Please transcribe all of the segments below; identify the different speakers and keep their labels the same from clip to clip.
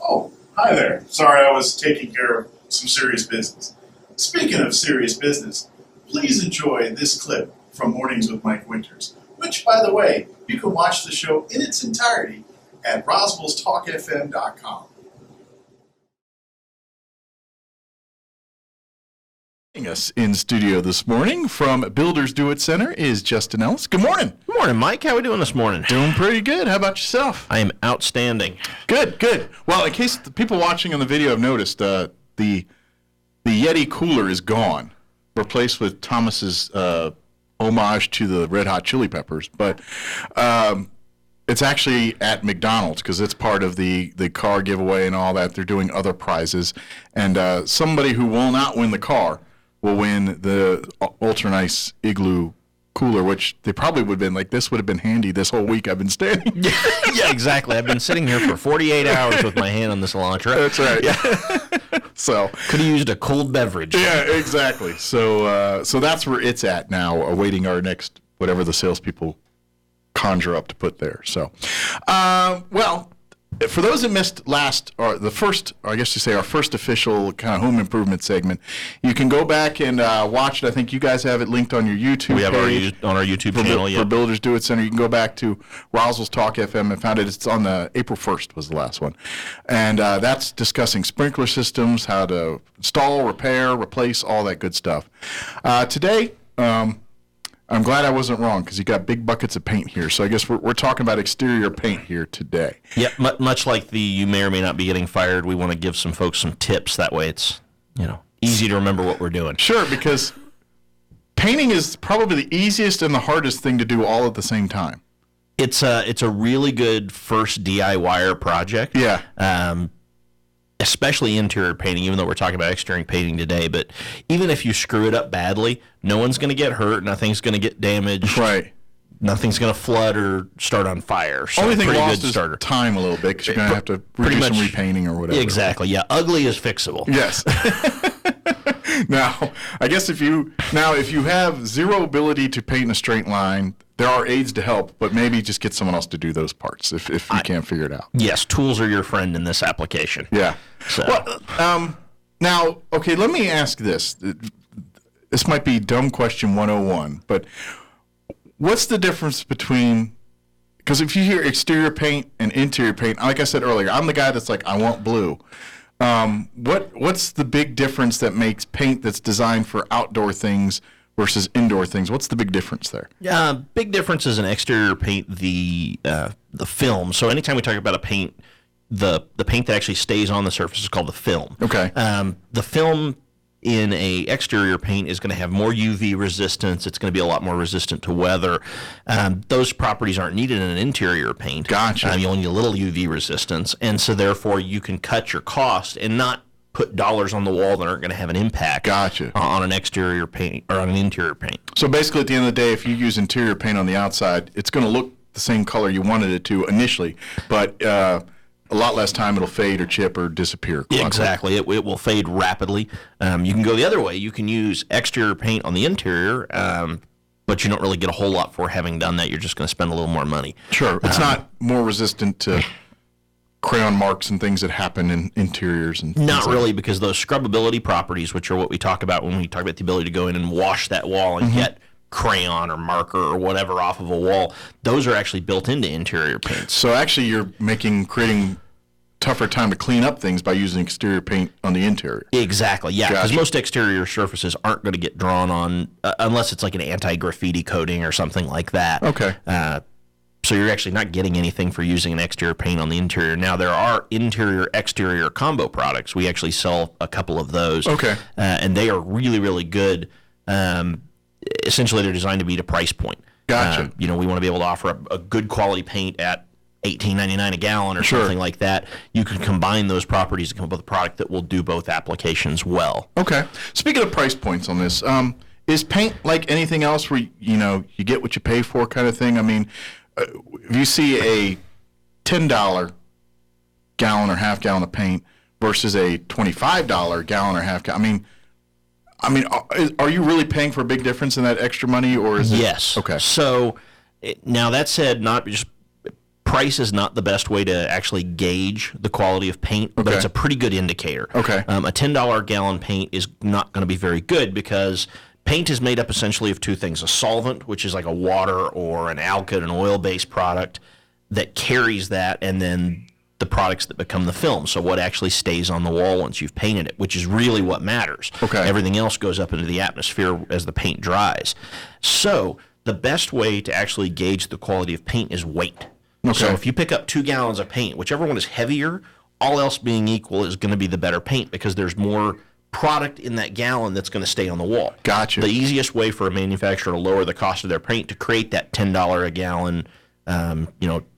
Speaker 1: Oh, hi there. Sorry, I was taking care of some serious business. Speaking of serious business, please enjoy this clip from Mornings with Mike Winters, which, by the way, you can watch the show in its entirety at roswellstalkfm.com.
Speaker 2: Joining us in studio this morning from Builders Do It Center is Justin Ellis. Good morning.
Speaker 3: Good morning, Mike. How are we doing this morning?
Speaker 2: Doing pretty good. How about yourself?
Speaker 3: I am outstanding.
Speaker 2: Good. Well, in case the people watching on the video have noticed, the Yeti cooler is gone, replaced with Thomas's homage to the Red Hot Chili Peppers. But it's actually at McDonald's because it's part of the car giveaway and all that. They're doing other prizes. And somebody who will not win the car will win the Ultra Nice Igloo cooler, which they probably would have been like, this would have been handy this whole week I've been standing.
Speaker 3: Yeah, exactly. I've been sitting here for 48 hours with my hand on this launcher.
Speaker 2: That's right. Yeah. So
Speaker 3: could have used a cold beverage.
Speaker 2: Yeah, exactly. So that's where it's at now, awaiting our next, whatever the salespeople conjure up to put there. So, well, for those that missed our first official kind of home improvement segment, you can go back and watch it. I think you guys have it linked on your YouTube
Speaker 3: We have
Speaker 2: page.
Speaker 3: on our YouTube channel,
Speaker 2: For Builders Do It Center. You can go back to Roswell's Talk FM and found it. It's on the April 1st was the last one. And that's discussing sprinkler systems, how to install, repair, replace, all that good stuff. Today, I'm glad I wasn't wrong because you got big buckets of paint here. So I guess we're talking about exterior paint here today.
Speaker 3: Yep, much like you may or may not be getting fired, we want to give some folks some tips. That way it's, easy to remember what we're doing.
Speaker 2: Sure, because painting is probably the easiest and the hardest thing to do all at the same time.
Speaker 3: It's a really good first DIYer project.
Speaker 2: Yeah.
Speaker 3: Especially interior painting, even though we're talking about exterior painting today. But even if you screw it up badly, no one's going to get hurt. Nothing's going to get damaged.
Speaker 2: Right.
Speaker 3: Nothing's going to flood or start on fire. So
Speaker 2: only thing
Speaker 3: pretty
Speaker 2: lost
Speaker 3: good
Speaker 2: is
Speaker 3: starter.
Speaker 2: Time a little bit because you're going to have to do some repainting or whatever.
Speaker 3: Exactly. Yeah. Ugly is fixable.
Speaker 2: Yes. Now, I guess if you have zero ability to paint in a straight line, there are aids to help, but maybe just get someone else to do those parts if you can't figure it out.
Speaker 3: Yes, tools are your friend in this application.
Speaker 2: Yeah.
Speaker 3: So.
Speaker 2: Well, now, okay, let me ask this. This might be dumb question 101, but what's the difference between, because if you hear exterior paint and interior paint, like I said earlier, I'm the guy that's like, I want blue. What's the big difference that makes paint that's designed for outdoor things versus indoor things? What's the big difference there?
Speaker 3: Big difference is in exterior paint, the film. So anytime we talk about a paint, the paint that actually stays on the surface is called the film.
Speaker 2: Okay.
Speaker 3: The film in a exterior paint is going to have more UV resistance. It's going to be a lot more resistant to weather. Those properties aren't needed in an interior paint.
Speaker 2: Gotcha.
Speaker 3: You only need a little UV resistance, and so therefore you can cut your cost and not put dollars on the wall that aren't going to have an impact.
Speaker 2: Gotcha.
Speaker 3: On an exterior paint or on an interior paint.
Speaker 2: So basically, at the end of the day, if you use interior paint on the outside, it's going to look the same color you wanted it to initially, but a lot less time it'll fade or chip or disappear.
Speaker 3: Exactly. It will fade rapidly. You can go the other way. You can use exterior paint on the interior, but you don't really get a whole lot for having done that. You're just going to spend a little more money.
Speaker 2: Sure. It's not more resistant to crayon marks and things that happen in interiors. And
Speaker 3: not really, because those scrubbability properties, which are what we talk about when we talk about the ability to go in and wash that wall and get crayon or marker or whatever off of a wall, those are actually built into interior paints.
Speaker 2: So actually you're creating tougher time to clean up things by using exterior paint on the interior.
Speaker 3: Exactly, yeah, because
Speaker 2: Gotcha.
Speaker 3: most exterior surfaces aren't going to get drawn on unless it's like an anti-graffiti coating or something like that.
Speaker 2: Okay.
Speaker 3: So you're actually not getting anything for using an exterior paint on the interior. Now, there are interior-exterior combo products. We actually sell a couple of those.
Speaker 2: Okay.
Speaker 3: And they are really, really good. Essentially, they're designed to meet a price point.
Speaker 2: Gotcha.
Speaker 3: We want to be able to offer a good quality paint at $18.99 a gallon or something like that. You can combine those properties to come up with a product that will do both applications well.
Speaker 2: Okay. Speaking of price points on this, is paint like anything else where, you get what you pay for kind of thing? I mean, if you see a $10 gallon or half gallon of paint versus a $25 gallon or half gallon, I mean, are you really paying for a big difference in that extra money, or is it?
Speaker 3: Yes.
Speaker 2: Okay.
Speaker 3: So now that said, not just price is not the best way to actually gauge the quality of paint, but
Speaker 2: Okay.
Speaker 3: it's a pretty good indicator.
Speaker 2: Okay.
Speaker 3: A $10 a gallon paint is not going to be very good because paint is made up essentially of two things: a solvent, which is like a water or an alkyd, an oil-based product that carries that, and then the products that become the film. So what actually stays on the wall once you've painted it, which is really what matters.
Speaker 2: Okay.
Speaker 3: Everything else goes up into the atmosphere as the paint dries. So the best way to actually gauge the quality of paint is weight.
Speaker 2: Okay.
Speaker 3: So if you pick up 2 gallons of paint, whichever one is heavier, all else being equal, is going to be the better paint because there's more product in that gallon that's going to stay on the wall.
Speaker 2: Gotcha.
Speaker 3: The easiest way for a manufacturer to lower the cost of their paint to create that $10 a gallon,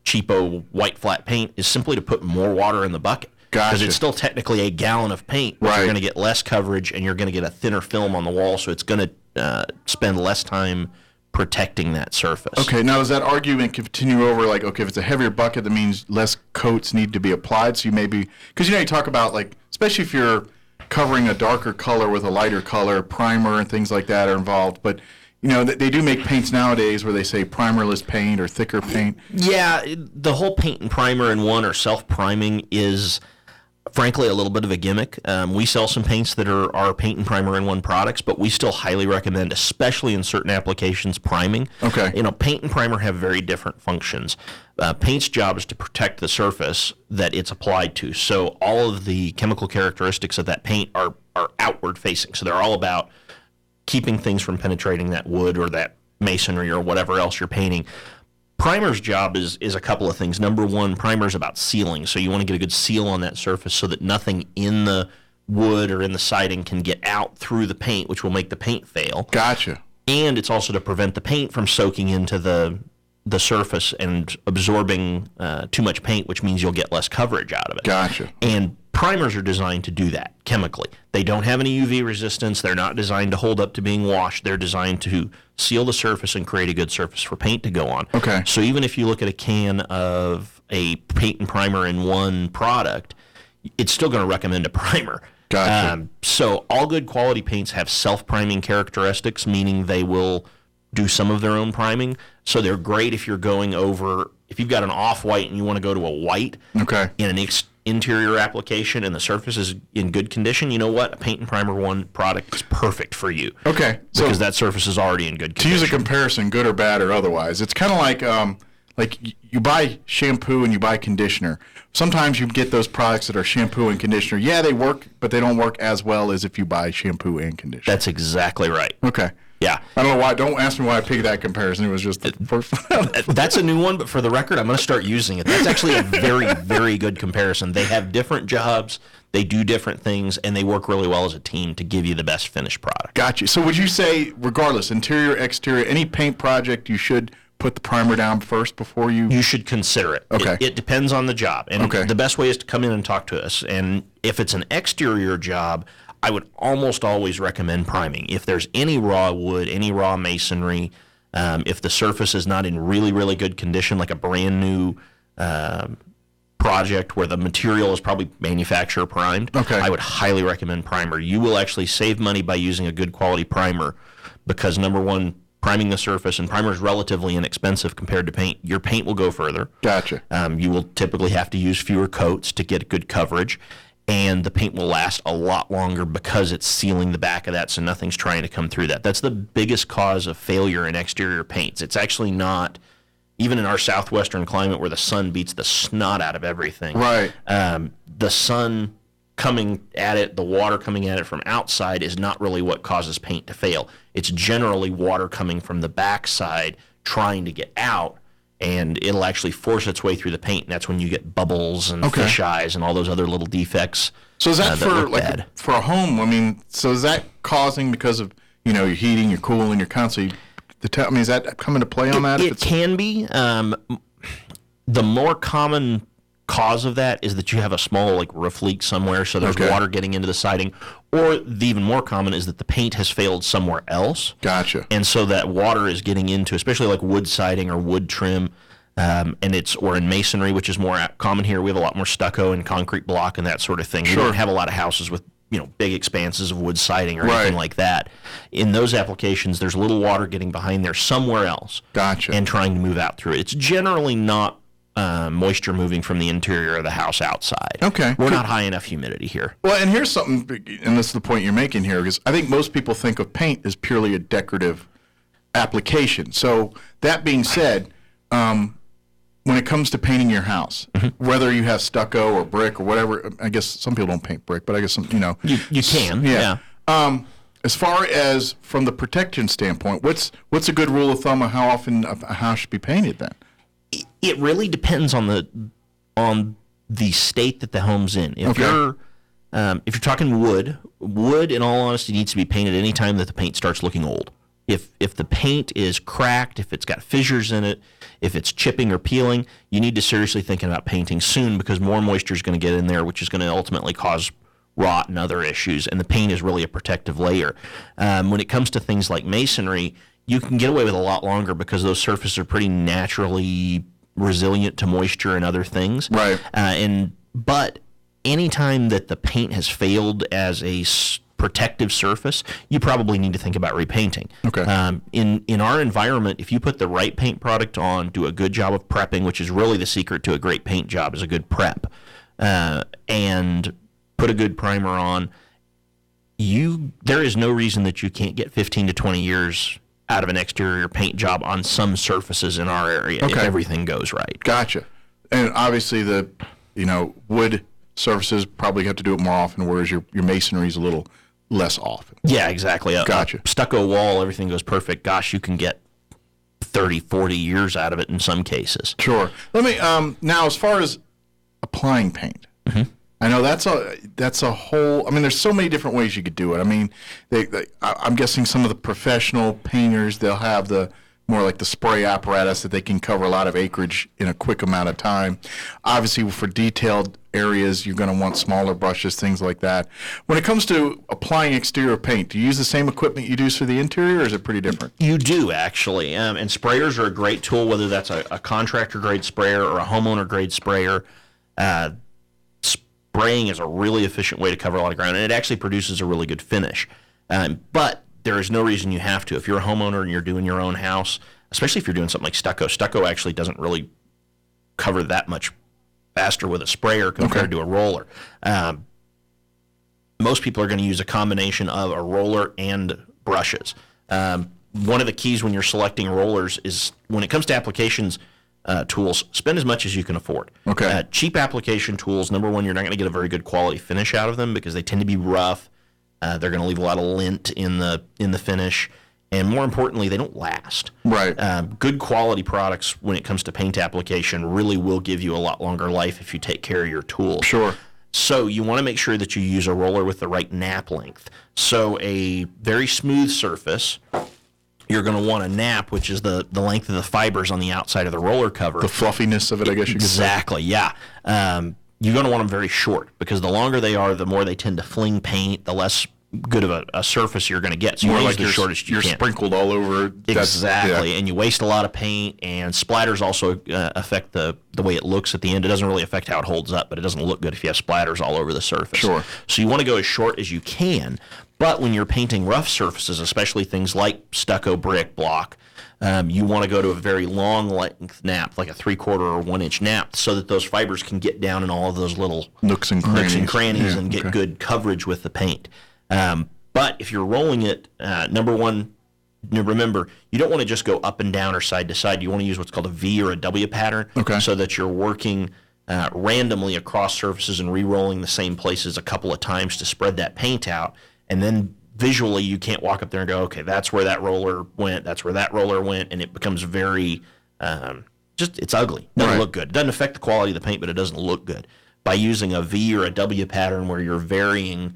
Speaker 3: cheapo white flat paint is simply to put more water in the bucket. Because
Speaker 2: Gotcha.
Speaker 3: it's still technically a gallon of paint, but
Speaker 2: Right.
Speaker 3: you're going to get less coverage and you're going to get a thinner film on the wall, so it's going to spend less time protecting that surface.
Speaker 2: Okay, now does that argument continue over, like, okay, if it's a heavier bucket, that means less coats need to be applied, so you maybe, because you talk about, like, especially if you're covering a darker color with a lighter color, primer and things like that are involved, but, they do make paints nowadays where they say primerless paint or thicker paint.
Speaker 3: Yeah, the whole paint and primer in one or self-priming is, frankly, a little bit of a gimmick. We sell some paints that are paint and primer in one products, but we still highly recommend, especially in certain applications, priming.
Speaker 2: Okay.
Speaker 3: Paint and primer have very different functions. Paint's job is to protect the surface that it's applied to. So all of the chemical characteristics of that paint are outward facing. So they're all about keeping things from penetrating that wood or that masonry or whatever else you're painting. Primer's job is a couple of things. Number one, primer's about sealing. So you want to get a good seal on that surface so that nothing in the wood or in the siding can get out through the paint, which will make the paint fail.
Speaker 2: Gotcha.
Speaker 3: And it's also to prevent the paint from soaking into the surface and absorbing too much paint, which means you'll get less coverage out of it.
Speaker 2: Gotcha.
Speaker 3: And primers are designed to do that chemically. They don't have any UV resistance. They're not designed to hold up to being washed. They're designed to seal the surface and create a good surface for paint to go on.
Speaker 2: Okay.
Speaker 3: So even if you look at a can of a paint and primer in one product, it's still going to recommend a primer.
Speaker 2: Gotcha.
Speaker 3: So all good quality paints have self-priming characteristics, meaning they will do some of their own priming. So they're great if you're going over, if you've got an off-white and you want to go to a white
Speaker 2: Okay.
Speaker 3: in an interior application and the surface is in good condition, you know what? A paint and primer one product is perfect for you.
Speaker 2: Okay. So
Speaker 3: Because that surface is already in good
Speaker 2: to
Speaker 3: condition.
Speaker 2: use a comparison, good or bad or otherwise, it's kind of like you buy shampoo and you buy conditioner. Sometimes you get those products that are shampoo and conditioner. Yeah, they work, but they don't work as well as if you buy shampoo and conditioner.
Speaker 3: That's exactly right.
Speaker 2: Okay.
Speaker 3: Yeah.
Speaker 2: I don't know why. Don't ask me why I picked that comparison. It was just the first.
Speaker 3: That's a new one, but for the record, I'm going to start using it. That's actually a very, very good comparison. They have different jobs, they do different things, and they work really well as a team to give you the best finished product.
Speaker 2: Got you. So would you say, regardless, interior, exterior, any paint project, you should put the primer down first before you?
Speaker 3: You should consider it.
Speaker 2: Okay.
Speaker 3: It depends on the job. And
Speaker 2: Okay.
Speaker 3: the best way is to come in and talk to us. And if it's an exterior job, I would almost always recommend priming. If there's any raw wood, any raw masonry, if the surface is not in really, really good condition, like a brand new project where the material is probably manufacturer primed,
Speaker 2: Okay.
Speaker 3: I would highly recommend primer. You will actually save money by using a good quality primer because, number one, priming the surface, and primer is relatively inexpensive compared to paint. Your paint will go further.
Speaker 2: Gotcha.
Speaker 3: You will typically have to use fewer coats to get good coverage, and the paint will last a lot longer because it's sealing the back of that so nothing's trying to come through that. That's the biggest cause of failure in exterior paints. It's actually not, even in our southwestern climate where the sun beats the snot out of everything.
Speaker 2: Right.
Speaker 3: The sun coming at it, the water coming at it from outside is not really what causes paint to fail. It's generally water coming from the backside trying to get out, and it'll actually force its way through the paint, and that's when you get bubbles and
Speaker 2: Okay.
Speaker 3: fish eyes and all those other little defects.
Speaker 2: So is that for
Speaker 3: look
Speaker 2: like
Speaker 3: bad.
Speaker 2: for a home? I mean, so is that causing because of your heating, your cooling, your constantly? I mean, is that come into play on that?
Speaker 3: It can be. The more common cause of that is that you have a small roof leak somewhere, so there's
Speaker 2: Okay.
Speaker 3: water getting into the siding, or the even more common is that the paint has failed somewhere else.
Speaker 2: Gotcha.
Speaker 3: And so that water is getting into, especially like wood siding or wood trim, or in masonry, which is more common here. We have a lot more stucco and concrete block and that sort of thing. We
Speaker 2: Sure.
Speaker 3: don't have a lot of houses with big expanses of wood siding or
Speaker 2: Right.
Speaker 3: anything like that. In those applications, there's a little water getting behind there somewhere else
Speaker 2: Gotcha.
Speaker 3: and trying to move out through it. It's generally not moisture moving from the interior of the house outside.
Speaker 2: Okay.
Speaker 3: We're not high enough humidity here.
Speaker 2: Well, and here's something, and this is the point you're making here, because I think most people think of paint as purely a decorative application. So that being said, when it comes to painting your house, whether you have stucco or brick or whatever, I guess some people don't paint brick, but I guess some,
Speaker 3: You can, yeah.
Speaker 2: As far as from the protection standpoint, what's a good rule of thumb of how often a house should be painted then?
Speaker 3: It really depends on the state that the home's in. If you're talking wood in all honesty needs to be painted any time that the paint starts looking old. If the paint is cracked, if it's got fissures in it, if it's chipping or peeling, you need to seriously think about painting soon, because more moisture is going to get in there, which is going to ultimately cause rot and other issues, and the paint is really a protective layer. When it comes to things like masonry, you can get away with a lot longer because those surfaces are pretty naturally resilient to moisture and other things.
Speaker 2: Right.
Speaker 3: But anytime that the paint has failed as a protective surface, you probably need to think about repainting.
Speaker 2: Okay.
Speaker 3: In our environment, if you put the right paint product on, do a good job of prepping, which is really the secret to a great paint job, is a good prep, and put a good primer on, there is no reason that you can't get 15 to 20 years out of an exterior paint job on some surfaces in our area if everything goes right.
Speaker 2: Gotcha. And obviously the wood surfaces probably have to do it more often, whereas your masonry is a little less often.
Speaker 3: Yeah, exactly.
Speaker 2: Gotcha.
Speaker 3: A stucco wall, everything goes perfect. Gosh, you can get 30, 40 years out of it in some cases.
Speaker 2: Sure. Let me now, as far as applying paint, I know that's a whole. I mean, there's so many different ways you could do it. I mean, I'm guessing some of the professional painters, they'll have the more like the spray apparatus that they can cover a lot of acreage in a quick amount of time. Obviously, for detailed areas, you're going to want smaller brushes, things like that. When it comes to applying exterior paint, do you use the same equipment you do for the interior, or is it pretty different?
Speaker 3: You do, actually. And sprayers are a great tool, whether that's a contractor-grade sprayer or a homeowner-grade sprayer. Spraying is a really efficient way to cover a lot of ground, and it actually produces a really good finish. But there is no reason you have to. If you're a homeowner and you're doing your own house, especially if you're doing something like stucco actually doesn't really cover that much faster with a sprayer compared to a roller. Most people are going to use a combination of a roller and brushes. One of the keys when you're selecting rollers is, when it comes to applications tools, spend as much as you can afford.
Speaker 2: Okay.
Speaker 3: Cheap application tools, number one, you're not going to get a very good quality finish out of them because they tend to be rough. They're going to leave a lot of lint in the finish, and more importantly, they don't last.
Speaker 2: Right.
Speaker 3: Good quality products when it comes to paint application really will give you a lot longer life if you take care of your tools.
Speaker 2: Sure.
Speaker 3: So you want to make sure that you use a roller with the right nap length. So a very smooth surface, you're going to want a nap, which is the length of the fibers on the outside of the roller cover.
Speaker 2: The fluffiness of it, I guess you could say.
Speaker 3: Exactly, yeah. You're going to want them very short, because the longer they are, the more they tend to fling paint, the less good of a surface you're going to get. So
Speaker 2: More
Speaker 3: you
Speaker 2: like
Speaker 3: use the shortest you
Speaker 2: you're
Speaker 3: can.
Speaker 2: sprinkled all over.
Speaker 3: Exactly, and you waste a lot of paint, and splatters also affect the way it looks at the end. It doesn't really affect how it holds up, but it doesn't look good if you have splatters all over the surface.
Speaker 2: Sure.
Speaker 3: So you want to go as short as you can, but when you're painting rough surfaces, especially things like stucco, brick, block, you want to go to a very long length nap, like a 3/4 or 1 inch nap, so that those fibers can get down in all of those little
Speaker 2: nooks and crannies,
Speaker 3: and get good coverage with the paint. But if you're rolling it, number one, remember, you don't want to just go up and down or side to side. You want to use what's called a V or a W pattern, so that you're working randomly across surfaces and re-rolling the same places a couple of times to spread that paint out. And then visually, you can't walk up there and go, okay, that's where that roller went, that's where that roller went, and it becomes very, it's ugly. Doesn't look good. It doesn't affect the quality of the paint, but it doesn't look good. By using a V or a W pattern where you're varying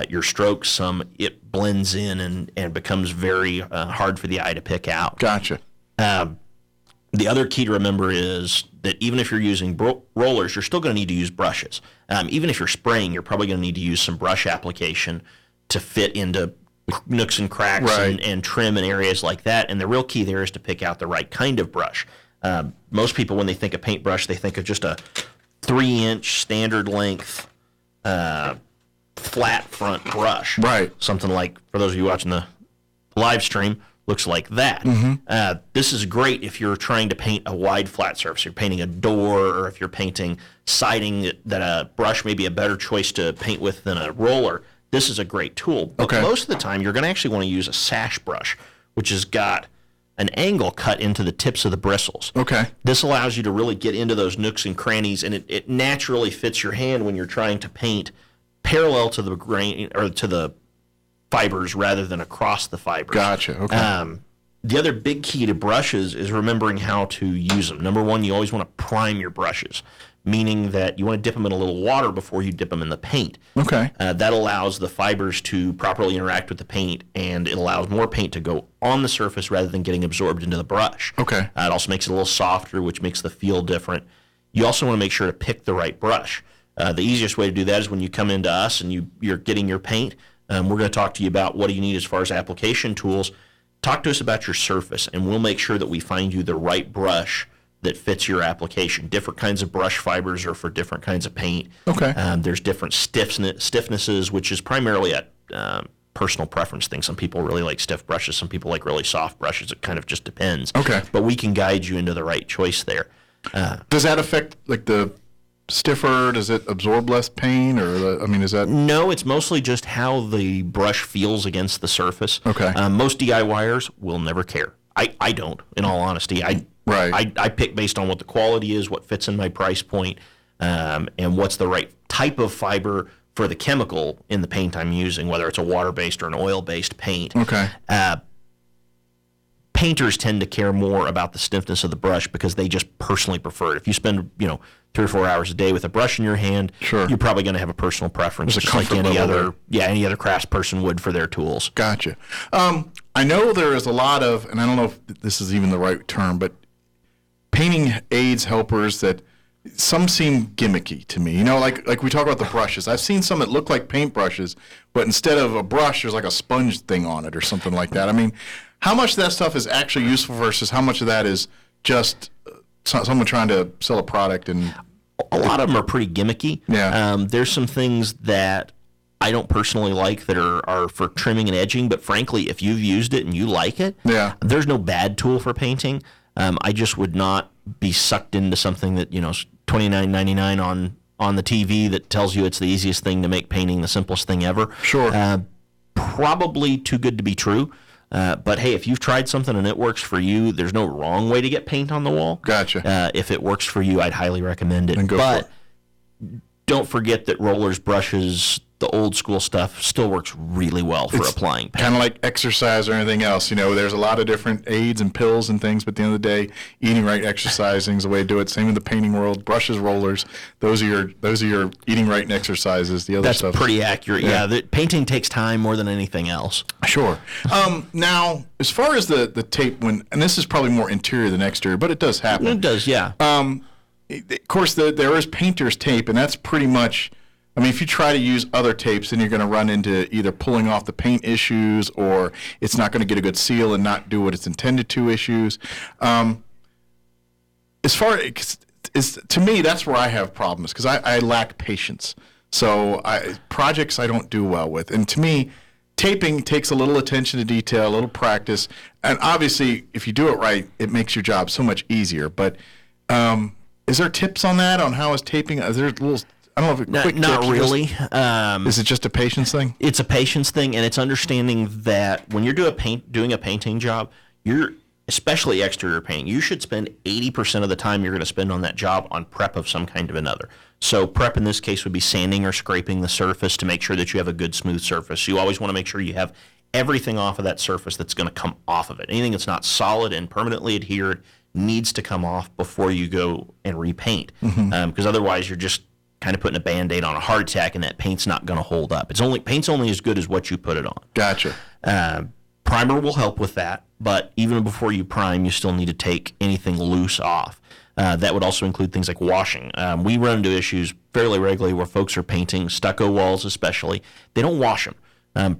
Speaker 3: your strokes some, it blends in and becomes very hard for the eye to pick out.
Speaker 2: Gotcha.
Speaker 3: The other key to remember is that even if you're using rollers, you're still going to need to use brushes. Even if you're spraying, you're probably going to need to use some brush application to fit into nooks and cracks and trim and areas like that. And the real key there is to pick out the right kind of brush. Most people, when they think of paintbrush, they think of just a 3-inch standard length flat front brush.
Speaker 2: Right.
Speaker 3: Something like, for those of you watching the live stream, looks like that. This is great if you're trying to paint a wide flat surface. You're painting a door, or if you're painting siding that a brush may be a better choice to paint with than a roller. This is a great tool. But most of the time, you're going to actually want to use a sash brush, which has got an angle cut into the tips of the bristles.
Speaker 2: Okay.
Speaker 3: This allows you to really get into those nooks and crannies, and it naturally fits your hand when you're trying to paint parallel to the grain or to the fibers rather than across the fibers.
Speaker 2: Gotcha. Okay.
Speaker 3: The other big key to brushes is remembering how to use them. Number one, you always want to prime your brushes, meaning that you want to dip them in a little water before you dip them in the paint.
Speaker 2: Okay.
Speaker 3: That allows the fibers to properly interact with the paint, and it allows more paint to go on the surface rather than getting absorbed into the brush.
Speaker 2: Okay.
Speaker 3: It also makes it a little softer, which makes the feel different. You also want to make sure to pick the right brush. The easiest way to do that is when you come into us and you're getting your paint. We're going to talk to you about what do you need as far as application tools. Talk to us about your surface, and we'll make sure that we find you the right brush that fits your application. Different kinds of brush fibers are for different kinds of paint.
Speaker 2: Okay.
Speaker 3: There's different stiffnesses, which is primarily a personal preference thing. Some people really like stiff brushes. Some people like really soft brushes. It kind of just depends.
Speaker 2: Okay.
Speaker 3: But we can guide you into the right choice there.
Speaker 2: Does that affect like the stiffer? Does it absorb less paint, or is that?
Speaker 3: No, it's mostly just how the brush feels against the surface.
Speaker 2: Okay.
Speaker 3: Most DIYers will never care. I don't, in all honesty. I pick based on what the quality is, what fits in my price point, and what's the right type of fiber for the chemical in the paint I'm using, whether it's a water-based or an oil-based paint.
Speaker 2: Okay.
Speaker 3: Painters tend to care more about the stiffness of the brush because they just personally prefer it. If you spend 3 or 4 hours a day with a brush in your hand,
Speaker 2: sure,
Speaker 3: you're probably going to have a personal preference,
Speaker 2: just
Speaker 3: like any other craftsperson would for their tools.
Speaker 2: Gotcha. I know there is a lot of, and I don't know if this is even the right term, but painting aids, helpers that some seem gimmicky to me. Like we talk about the brushes. I've seen some that look like paint brushes, but instead of a brush, there's like a sponge thing on it or something like that. How much of that stuff is actually useful versus how much of that is just someone trying to sell a product? And
Speaker 3: a lot of them are pretty gimmicky.
Speaker 2: Yeah.
Speaker 3: There's some things that I don't personally like that are for trimming and edging, but frankly, if you've used it and you like it, there's no bad tool for painting. I just would not be sucked into something that is $29.99 on the TV that tells you it's the easiest thing to make painting the simplest thing ever.
Speaker 2: Sure.
Speaker 3: Probably too good to be true. But hey, if you've tried something and it works for you, there's no wrong way to get paint on the wall.
Speaker 2: Gotcha.
Speaker 3: If it works for you, I'd highly recommend it.
Speaker 2: But
Speaker 3: don't forget that rollers, brushes, the old school stuff still works really well for applying paint.
Speaker 2: Kind of like exercise or anything else. There's a lot of different aids and pills and things, but at the end of the day, eating right, exercising is the way to do it. Same in the painting world. Brushes, rollers, those are your eating right and exercises. The other stuff. That's
Speaker 3: pretty accurate. Yeah, painting takes time more than anything else.
Speaker 2: Sure. Now, as far as the tape, and this is probably more interior than exterior, but it does happen.
Speaker 3: It does, yeah.
Speaker 2: Of course, there is painter's tape, and that's pretty much. If you try to use other tapes, then you're going to run into either pulling off the paint issues, or it's not going to get a good seal and not do what it's intended to issues. As far as to me, that's where I have problems because I lack patience. So projects I don't do well with, and to me, taping takes a little attention to detail, a little practice, and obviously, if you do it right, it makes your job so much easier. But is there tips on that? On how is taping? Is there little? I don't know if
Speaker 3: not really.
Speaker 2: Is it just a patience thing?
Speaker 3: It's a patience thing, and it's understanding that when you're doing a painting job, especially exterior painting, you should spend 80% of the time you're going to spend on that job on prep of some kind of another. So prep in this case would be sanding or scraping the surface to make sure that you have a good smooth surface. You always want to make sure you have everything off of that surface that's going to come off of it. Anything that's not solid and permanently adhered needs to come off before you go and repaint, because otherwise you're just kind of putting a Band-Aid on a heart attack, and that paint's not going to hold up. Paint's only as good as what you put it on.
Speaker 2: Gotcha.
Speaker 3: Primer will help with that, but even before you prime, you still need to take anything loose off. That would also include things like washing. We run into issues fairly regularly where folks are painting stucco walls especially. They don't wash them.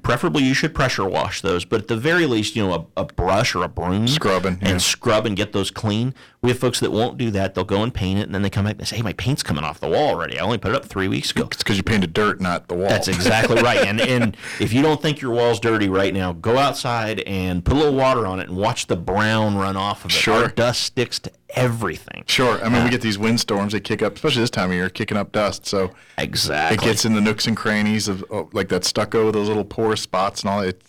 Speaker 3: Preferably, you should pressure wash those, but at the very least, a brush or a broom,
Speaker 2: Scrubbing, yeah.
Speaker 3: and scrub and get those clean. We have folks that won't do that. They'll go and paint it, and then they come back and say, "Hey, my paint's coming off the wall already. I only put it up 3 weeks ago."
Speaker 2: It's because you painted dirt, not the wall.
Speaker 3: That's exactly right. And if you don't think your wall's dirty right now, go outside and put a little water on it and watch the brown run off of it.
Speaker 2: Sure.
Speaker 3: Our dust sticks to everything.
Speaker 2: Sure. I mean, we get these windstorms. They kick up, especially this time of year, kicking up dust. So
Speaker 3: Exactly.
Speaker 2: it gets in the nooks and crannies of like that stucco, those little porous spots and all. It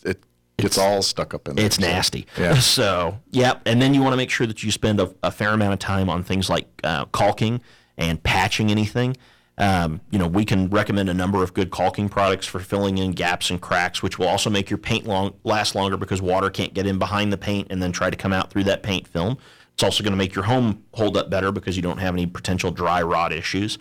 Speaker 2: gets all stuck up in there.
Speaker 3: It's nasty.
Speaker 2: Yeah.
Speaker 3: So, yeah. And then you want to make sure that you spend a fair amount of time on things like caulking and patching anything. We can recommend a number of good caulking products for filling in gaps and cracks, which will also make your paint last longer because water can't get in behind the paint and then try to come out through that paint film. It's also going to make your home hold up better because you don't have any potential dry rot issues.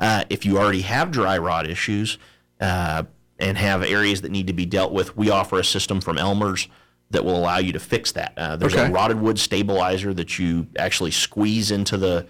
Speaker 3: If you already have dry rot issues and have areas that need to be dealt with, we offer a system from Elmer's that will allow you to fix that. There's
Speaker 2: Okay.
Speaker 3: a rotted wood stabilizer that you actually squeeze into the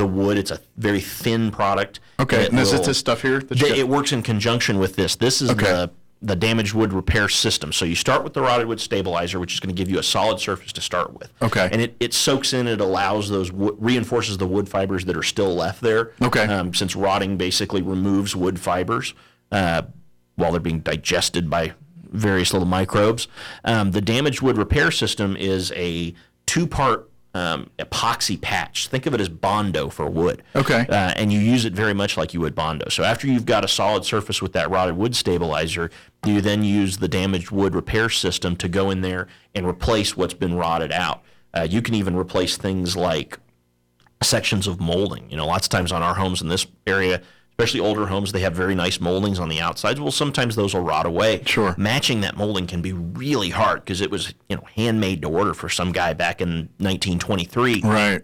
Speaker 3: wood. It's a very thin product.
Speaker 2: Okay. And is
Speaker 3: will-
Speaker 2: it this stuff here? That you got?
Speaker 3: it works in conjunction with this. This is
Speaker 2: Okay.
Speaker 3: the damaged wood repair system. So you start with the rotted wood stabilizer, which is going to give you a solid surface to start with.
Speaker 2: Okay.
Speaker 3: And it soaks in. It allows those reinforces the wood fibers that are still left there.
Speaker 2: Okay.
Speaker 3: Since rotting basically removes wood fibers while they're being digested by various little microbes. The damaged wood repair system is a 2-part epoxy patch. Think of it as Bondo for wood.
Speaker 2: Okay.
Speaker 3: And you use it very much like you would Bondo. So after you've got a solid surface with that rotted wood stabilizer, you then use the damaged wood repair system to go in there and replace what's been rotted out. You can even replace things like sections of molding. Lots of times on our homes in this area, especially older homes, they have very nice moldings on the outsides. Well, sometimes those will rot away.
Speaker 2: Sure.
Speaker 3: Matching that molding can be really hard because it was, handmade to order for some guy back in 1923.
Speaker 2: Right.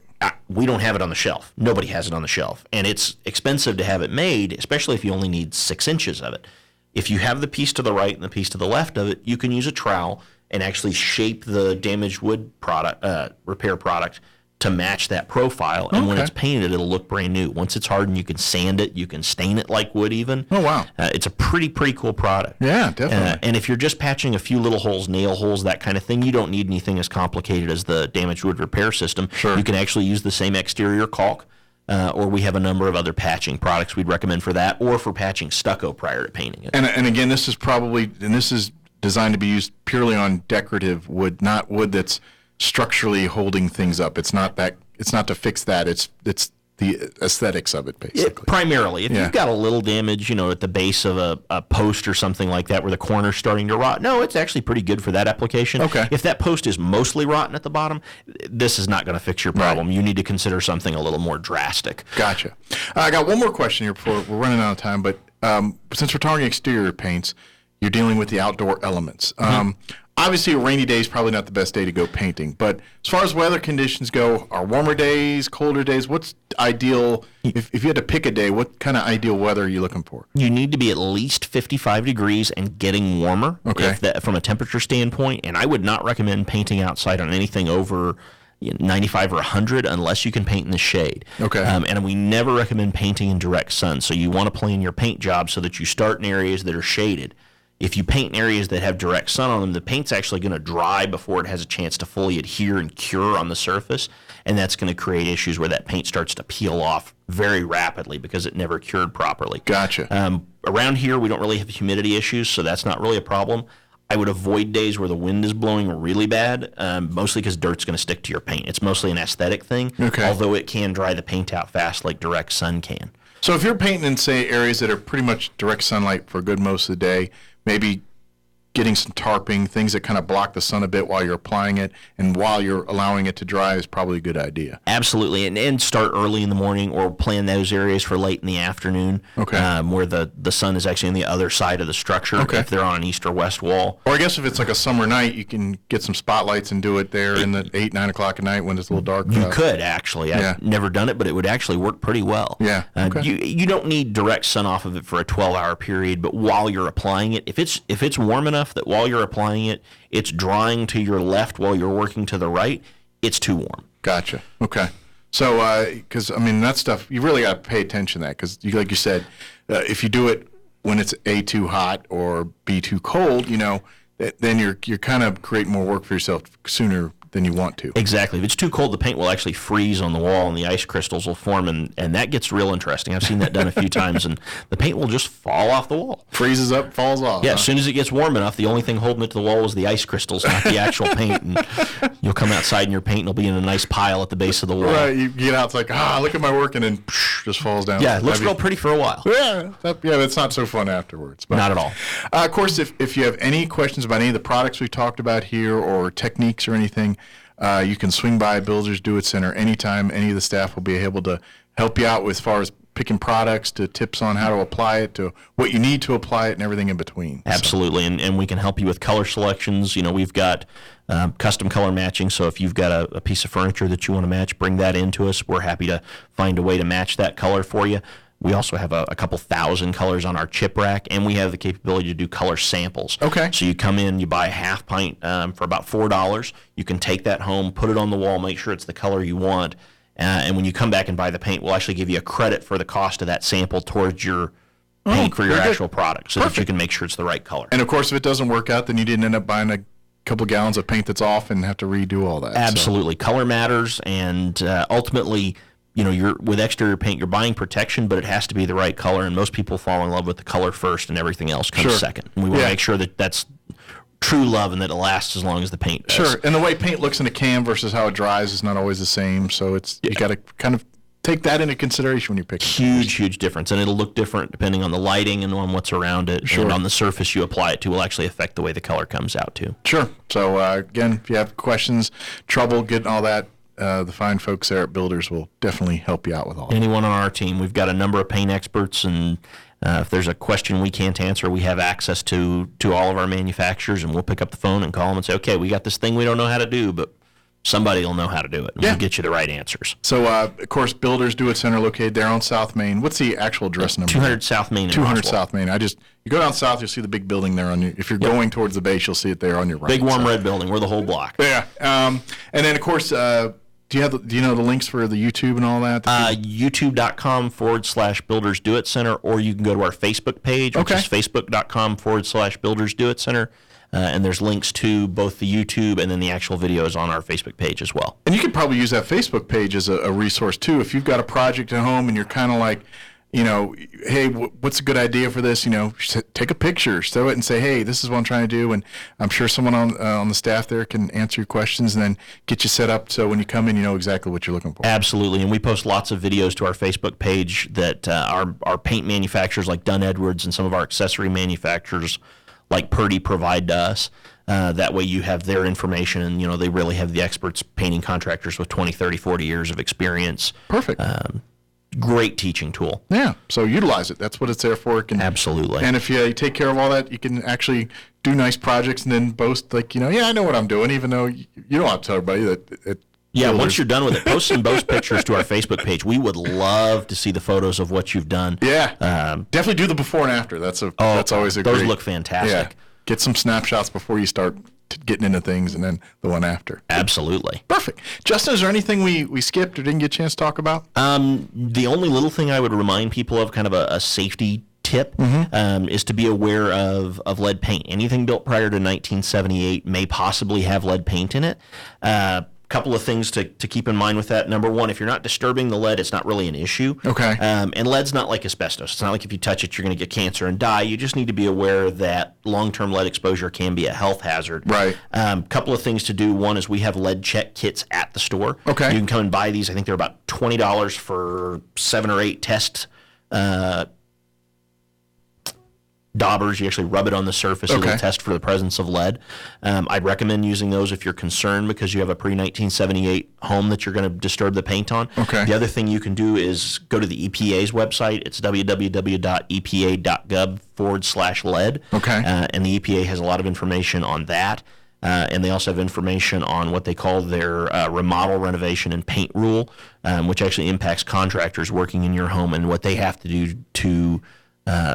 Speaker 3: We don't have it on the shelf. Nobody has it on the shelf. And it's expensive to have it made, especially if you only need 6 inches of it. If you have the piece to the right and the piece to the left of it, you can use a trowel and actually shape the damaged wood product, repair product to match that profile. And when
Speaker 2: Okay.
Speaker 3: it's painted, it'll look brand new. Once it's hardened, you can sand it. You can stain it like wood even.
Speaker 2: Oh, wow.
Speaker 3: It's a pretty cool product.
Speaker 2: Yeah, definitely.
Speaker 3: And if you're just patching a few little holes, nail holes, that kind of thing, you don't need anything as complicated as the damaged wood repair system.
Speaker 2: Sure.
Speaker 3: You can actually use the same exterior caulk, or we have a number of other patching products we'd recommend for that, or for patching stucco prior to painting it.
Speaker 2: And again, this is designed to be used purely on decorative wood, not wood that's structurally holding things up. It's not to fix that. It's the aesthetics of it, basically.
Speaker 3: Primarily. If
Speaker 2: Yeah.
Speaker 3: you've got a little damage, at the base of a post or something like that where the corner's starting to rot, no, it's actually pretty good for that application.
Speaker 2: Okay.
Speaker 3: If that post is mostly rotten at the bottom, this is not going to fix your problem. You need to consider something a little more drastic.
Speaker 2: Gotcha. I got one more question here before we're running out of time, but since we're talking exterior paints, you're dealing with the outdoor elements. Obviously, a rainy day is probably not the best day to go painting, but as far as weather conditions go, are warmer days, colder days, what's ideal? If you had to pick a day, what kind of ideal weather are you looking for?
Speaker 3: You need to be at least 55 degrees and getting warmer
Speaker 2: Okay.
Speaker 3: from a temperature standpoint, and I would not recommend painting outside on anything over 95 or 100 unless you can paint in the shade.
Speaker 2: Okay.
Speaker 3: And we never recommend painting in direct sun, so you want to plan your paint job so that you start in areas that are shaded. If you paint in areas that have direct sun on them, the paint's actually going to dry before it has a chance to fully adhere and cure on the surface, and that's going to create issues where that paint starts to peel off very rapidly because it never cured properly.
Speaker 2: Gotcha.
Speaker 3: Around here, we don't really have humidity issues, so that's not really a problem. I would avoid days where the wind is blowing really bad, mostly because dirt's going to stick to your paint. It's mostly an aesthetic thing,
Speaker 2: Okay.
Speaker 3: although it can dry the paint out fast like direct sun can.
Speaker 2: So if you're painting in, say, areas that are pretty much direct sunlight for a good most of the day, maybe getting some tarping, things that kind of block the sun a bit while you're applying it, and while you're allowing it to dry is probably a good idea.
Speaker 3: Absolutely, and start early in the morning or plan those areas for late in the afternoon,
Speaker 2: Okay.
Speaker 3: Where the sun is actually on the other side of the structure
Speaker 2: Okay.
Speaker 3: if they're on an east or west wall.
Speaker 2: Or I guess if it's like a summer night, you can get some spotlights and do it there in the 8, 9 o'clock at night when it's a little dark.
Speaker 3: You could actually.
Speaker 2: Yeah.
Speaker 3: I've never done it, but it would actually work pretty well.
Speaker 2: Yeah, okay.
Speaker 3: You don't need direct sun off of it for a 12-hour period, but while you're applying it, if it's warm enough that while you're applying it, it's drying to your left while you're working to the right, it's too warm.
Speaker 2: Gotcha. Okay. So, because, that stuff, you really got to pay attention to that because, like you said, if you do it when it's A, too hot, or B, too cold, then you're kind of creating more work for yourself sooner than you want to.
Speaker 3: Exactly. If it's too cold, the paint will actually freeze on the wall and the ice crystals will form, and that gets real interesting. I've seen that done a few times, and the paint will just fall off the wall.
Speaker 2: Freezes up, falls off.
Speaker 3: Yeah, as soon as it gets warm enough, the only thing holding it to the wall is the ice crystals, not the actual paint. And you'll come outside and your paint will be in a nice pile at the base of the wall.
Speaker 2: Right, you get out, it's like, look at my work, and then just falls down.
Speaker 3: Yeah, it looks real pretty for a while.
Speaker 2: Yeah, it's not so fun afterwards. But,
Speaker 3: not at all.
Speaker 2: Of course, if you have any questions about any of the products we've talked about here or techniques or anything, you can swing by Builders Do It Center anytime. Any of the staff will be able to help you out with as far as picking products to tips on how to apply it to what you need to apply it and everything in between.
Speaker 3: Absolutely, and we can help you with color selections. We've got custom color matching, so if you've got a piece of furniture that you want to match, bring that into us. We're happy to find a way to match that color for you. We also have a couple thousand colors on our chip rack, and we have the capability to do color samples.
Speaker 2: Okay.
Speaker 3: So you come in, you buy a half pint for about $4. You can take that home, put it on the wall, make sure it's the color you want, and when you come back and buy the paint, we'll actually give you a credit for the cost of that sample towards your paint for your actual product, so that you can make sure it's the right color.
Speaker 2: And of course, if it doesn't work out, then you didn't end up buying a couple gallons of paint that's off and have to redo all that.
Speaker 3: Absolutely. So. Color matters, and ultimately, you're with exterior paint, you're buying protection, but it has to be the right color, and most people fall in love with the color first, and everything else comes second. And we want to make sure that that's true love and that it lasts as long as the paint does.
Speaker 2: Sure, and the way paint looks in a can versus how it dries is not always the same, so you got to kind of take that into consideration when you're picking.
Speaker 3: Huge difference, and it'll look different depending on the lighting and on what's around it, and on the surface you apply it to will actually affect the way the color comes out too.
Speaker 2: Sure. So again, if you have questions, trouble getting all that, the fine folks there at Builders will definitely help you out with all that.
Speaker 3: Anyone on our team, we've got a number of paint experts, and if there's a question we can't answer, we have access to all of our manufacturers, and we'll pick up the phone and call them and say, okay, we got this thing we don't know how to do, but somebody will know how to do it, and we'll get you the right answers.
Speaker 2: So, of course, Builders Do It Center located there on South Main. What's the actual address number?
Speaker 3: 200 South Main.
Speaker 2: 200 South Main. You go down south, you'll see the big building there on your. If you're going towards the base, you'll see it there on your right.
Speaker 3: Big warm red building. We're the whole block.
Speaker 2: Yeah. And then, of course, do you know the links for the YouTube and all that?
Speaker 3: YouTube.com/Builders Do It Center, or you can go to our Facebook page, which is Facebook.com/Builders Do It Center. And there's links to both the YouTube and then the actual videos on our Facebook page as well.
Speaker 2: And you could probably use that Facebook page as a resource too. If you've got a project at home and you're kind of like, hey, what's a good idea for this? Take a picture, show it, and say, hey, this is what I'm trying to do. And I'm sure someone on the staff there can answer your questions and then get you set up so when you come in, you know exactly what you're looking for.
Speaker 3: Absolutely. And we post lots of videos to our Facebook page that our paint manufacturers like Dunn Edwards and some of our accessory manufacturers like Purdy provide to us. That way you have their information, and they really have the experts, painting contractors with 20, 30, 40 years of experience.
Speaker 2: Perfect.
Speaker 3: Great teaching tool.
Speaker 2: Yeah, so utilize it. That's what it's there for.
Speaker 3: Absolutely.
Speaker 2: And if you take care of all that, you can actually do nice projects and then boast like, I know what I'm doing, even though you don't have to tell everybody that
Speaker 3: once you're done with it, post some boast pictures to our Facebook page. We would love to see the photos of what you've done.
Speaker 2: Yeah, definitely do the before and after. That's always a
Speaker 3: those
Speaker 2: great.
Speaker 3: Look fantastic.
Speaker 2: Yeah, get some snapshots before you start getting into things, and then the one after.
Speaker 3: Absolutely.
Speaker 2: Perfect. Justin, is there anything we skipped or didn't get a chance to talk about?
Speaker 3: The only little thing I would remind people of, kind of a safety tip, is to be aware of lead paint. Anything built prior to 1978 may possibly have lead paint in it. Couple of things to keep in mind with that. Number one, if you're not disturbing the lead, it's not really an issue.
Speaker 2: Okay.
Speaker 3: And lead's not like asbestos. It's not like if you touch it, you're going to get cancer and die. You just need to be aware that long-term lead exposure can be a health hazard.
Speaker 2: Right.
Speaker 3: Couple of things to do. One is we have lead check kits at the store.
Speaker 2: Okay.
Speaker 3: You can come and buy these. I think they're about $20 for 7 or 8 tests. Daubers, you actually rub it on the surface.
Speaker 2: Okay.
Speaker 3: It'll test for the presence of lead. I'd recommend using those if you're concerned because you have a pre-1978 home that you're going to disturb the paint on.
Speaker 2: Okay.
Speaker 3: The other thing you can do is go to the EPA's website. It's www.epa.gov/lead.
Speaker 2: Okay.
Speaker 3: And the EPA has a lot of information on that. And they also have information on what they call their remodel, renovation, and paint rule, which actually impacts contractors working in your home and what they have to do to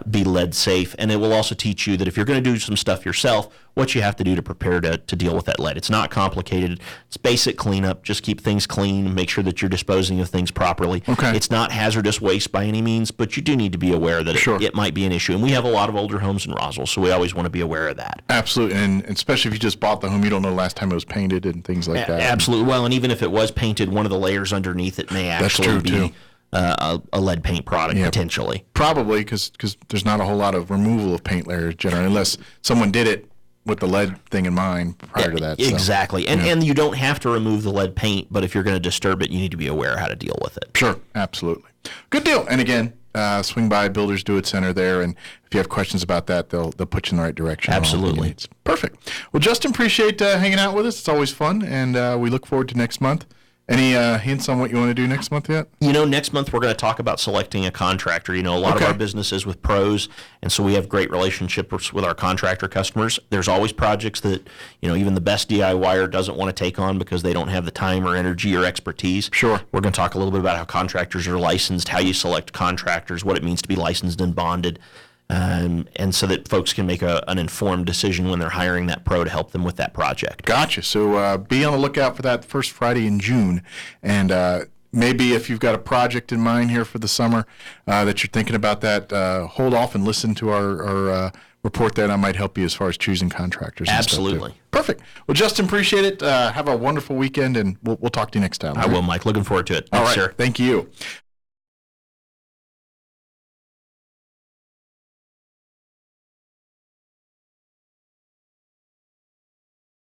Speaker 3: be lead safe. And it will also teach you that if you're going to do some stuff yourself, what you have to do to prepare to deal with that lead. It's not complicated. It's basic cleanup. Just keep things clean. Make sure that you're disposing of things properly.
Speaker 2: Okay.
Speaker 3: It's not hazardous waste by any means, but you do need to be aware that
Speaker 2: Sure.
Speaker 3: it might be an issue. And we have a lot of older homes in Roswell, so we always want to be aware of that.
Speaker 2: Absolutely, and especially if you just bought the home, you don't know the last time it was painted and things like that.
Speaker 3: Absolutely. Well, and even if it was painted, one of the layers underneath it may actually
Speaker 2: true,
Speaker 3: be
Speaker 2: too.
Speaker 3: A lead paint product potentially.
Speaker 2: Probably because there's not a whole lot of removal of paint layers generally, unless someone did it with the lead thing in mind prior to that.
Speaker 3: Exactly. And you don't have to remove the lead paint, but if you're going to disturb it, you need to be aware how to deal with it.
Speaker 2: Sure, absolutely. Good deal. And again, swing by Builders Do It Center there, and if you have questions about that, they'll put you in the right direction.
Speaker 3: Absolutely.
Speaker 2: It's perfect. Well, Justin, appreciate hanging out with us. It's always fun, and we look forward to next month. Any hints on what you want to do next month yet?
Speaker 3: Next month we're going to talk about selecting a contractor. A lot of our business is with pros, and so we have great relationships with our contractor customers. There's always projects that, even the best DIYer doesn't want to take on because they don't have the time or energy or expertise.
Speaker 2: Sure.
Speaker 3: We're going to talk a little bit about how contractors are licensed, how you select contractors, what it means to be licensed and bonded. And so that folks can make an informed decision when they're hiring that pro to help them with that project.
Speaker 2: Gotcha. So be on the lookout for that first Friday in June. And maybe if you've got a project in mind here for the summer that you're thinking about that, hold off and listen to our report there. That might help you as far as choosing contractors.
Speaker 3: Absolutely.
Speaker 2: Perfect. Well, Justin, appreciate it. Have a wonderful weekend, and we'll talk to you next time.
Speaker 3: I will, Mike. Looking forward to it. Thanks,
Speaker 2: All right.
Speaker 3: sir.
Speaker 2: Thank you.